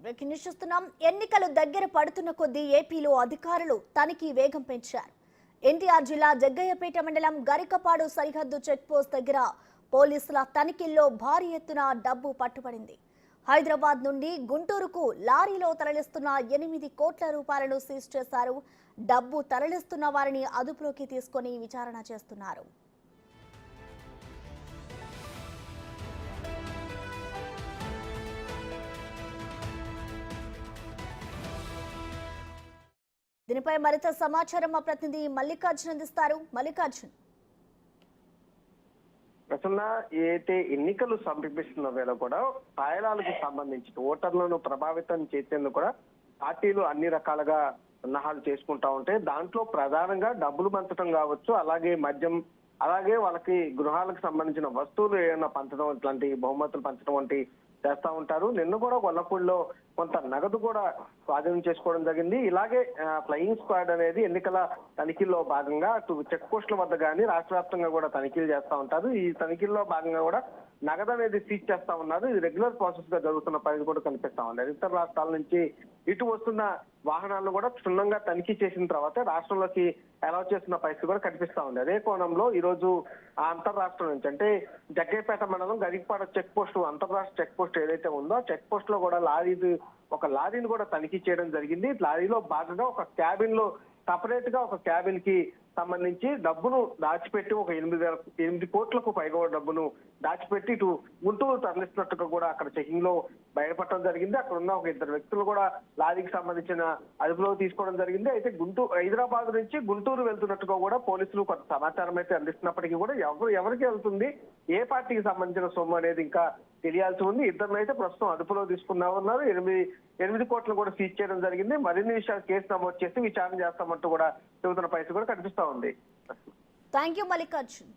Breaking news చూస్తున్నాం. ఎన్నికలు దగ్గర పడుతున్న కొద్దీ ఏపీలో అధికారులు తనిఖీ వేగం పెంచారు. ఎన్టీఆర్ జిల్లా జగ్గయ్యపేట మండలం గరికపాడు సరిహద్దు చెక్పోస్ట్ దగ్గర పోలీసుల తనిఖీల్లో భారీ ఎత్తున డబ్బు పట్టుబడింది. హైదరాబాద్ నుండి గుంటూరుకు లారీలో తరలిస్తున్న 8 కోట్ల రూపాయలను సీజ్ చేశారు. డబ్బు తరలిస్తున్న వారిని అదుపులోకి తీసుకొని విచారణ చేస్తున్నారు. దీనిపై మరింత సమాచారం మా ప్రతినిధి మల్లికార్జున్ అందిస్తారు. మల్లికార్జున్, ప్రసన్న, ఏదైతే ఎన్నికలు సమీపిస్తున్న వేళ కూడా తాయిలాలకు సంబంధించి ఓటర్లను ప్రభావితం చేసేందుకు కూడా పార్టీలు అన్ని రకాలుగా సన్నాహాలు చేసుకుంటా ఉంటే దాంట్లో ప్రధానంగా డబ్బులు పంచడం కావచ్చు, అలాగే మద్యం, అలాగే వాళ్ళకి గృహాలకు సంబంధించిన వస్తువులు ఏమైనా పంచడం, ఇట్లాంటి బహుమతులు పంచడం వంటి చేస్తా ఉంటారు. నిన్న కూడా గొల్లపూడిలో కొంత నగదు కూడా స్వాధీనం చేసుకోవడం జరిగింది. ఇలాగే ఫ్లయింగ్ స్క్వాడ్ అనేది ఎన్నికల తనిఖీల్లో భాగంగా అటు చెక్ పోస్టుల వద్ద కానీ రాష్ట్ర వ్యాప్తంగా కూడా తనిఖీలు చేస్తా ఉంటారు. ఈ తనిఖీల్లో భాగంగా కూడా నగదు అనేది సీజ్ చేస్తా ఉన్నారు. ఇది రెగ్యులర్ ప్రాసెస్ గా జరుగుతున్న పరిస్థితి కూడా కనిపిస్తా ఉంది. ఇతర రాష్ట్రాల నుంచి ఇటు వస్తున్న వాహనాలను కూడా క్షుణ్ణంగా తనిఖీ చేసిన తర్వాత రాష్ట్రంలోకి అలౌ చేస్తున్న పరిస్థితి కూడా కనిపిస్తా ఉంది. అదే కోణంలో ఈ రోజు ఆ అంతర్రాష్ట్రం నుంచి అంటే జగ్గయ్యపేట మండలం గరికపాడు చెక్ పోస్ట్, అంతర్రాష్ట్ర చెక్ పోస్ట్ ఏదైతే ఉందో ఆ చెక్ పోస్ట్ లో కూడా ఒక లారీని కూడా తనిఖీ చేయడం జరిగింది. లారీలో భాగంగా ఒక క్యాబిన్ లో సపరేట్ గా ఒక క్యాబిన్ కి సంబంధించి డబ్బును దాచిపెట్టి ఒక 8 కోట్లకు పైగా డబ్బును దాచిపెట్టి ఇటు గుంటూరు తరలిస్తున్నట్టుగా కూడా అక్కడ చెకింగ్ లో బయటపడటం జరిగింది. అక్కడ ఉన్న ఒక 2 వ్యక్తులు కూడా లారీకి సంబంధించిన అదుపులోకి తీసుకోవడం జరిగింది. అయితే హైదరాబాద్ నుంచి గుంటూరు వెళ్తున్నట్టుగా కూడా పోలీసులు కొంత సమాచారం అయితే అందిస్తున్నప్పటికీ కూడా ఎవరికి వెళ్తుంది, ఏ పార్టీకి సంబంధించిన సొమ్ము అనేది ఇంకా తెలియాల్సి ఉంది. ఇద్దరినైతే ప్రస్తుతం అదుపులో తీసుకున్నామన్నారు. 8 కోట్లు కూడా సీజ్ చేయడం జరిగింది. మరిన్ని విషయాలు కేసు నమోదు చేసి విచారణ చేస్తామంటూ కూడా చెబుతున్న పరిస్థితి కూడా కనిపిస్తా ఉంది. Thank you Mallikarjun.